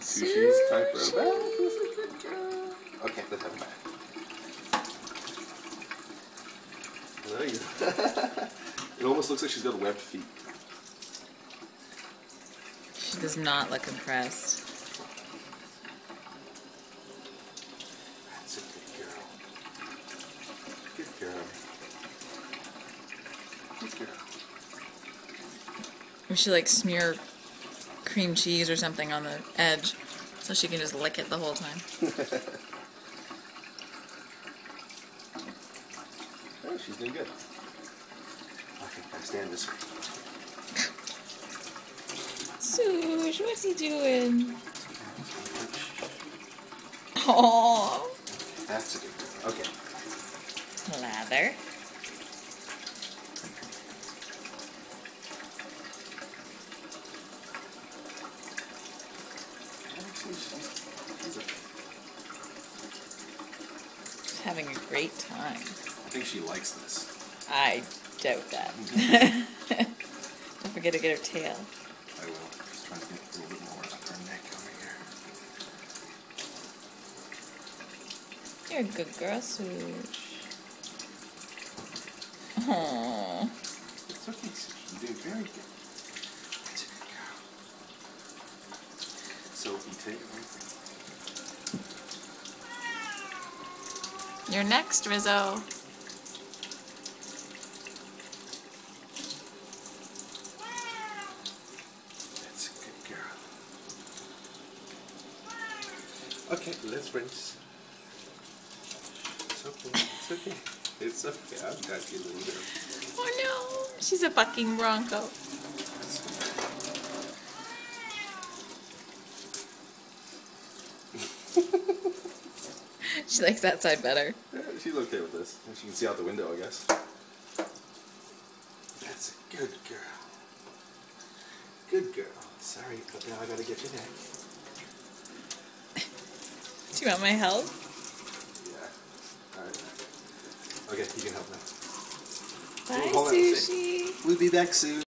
Sushi's time for a bath. Who's a good girl? Okay, let's have a bath. There you go. It almost looks like she's got webbed feet. She does not look impressed. That's a good girl. Good girl. Good girl. We should like smear cream cheese or something on the edge so she can just lick it the whole time. Oh, she's doing good. Okay, I stand this way. Sush, what's he doing? Aww. That's a good girl. Okay. Lather. She's having a great time. I think she likes this. I doubt that. Don't forget to get her tail. I will. Just trying to get a little bit more up her neck over here. You're a good girl, Sush. Aww. It's okay, Sushi. You're doing very good. That's a good girl. Sophie, take it right there. You're next, Rizzo. That's a good girl. Okay, let's rinse. It's okay. It's okay. It's okay. I've got you, little girl. Oh no, she's a bucking bronco. She likes that side better. Yeah, she's okay with this. She can see out the window, I guess. That's a good girl. Good girl. Sorry, but now I gotta get your neck. Do you want my help? Yeah. Alright. Okay, you can help now. Bye, Hold on a sec. Sushi. We'll be back soon.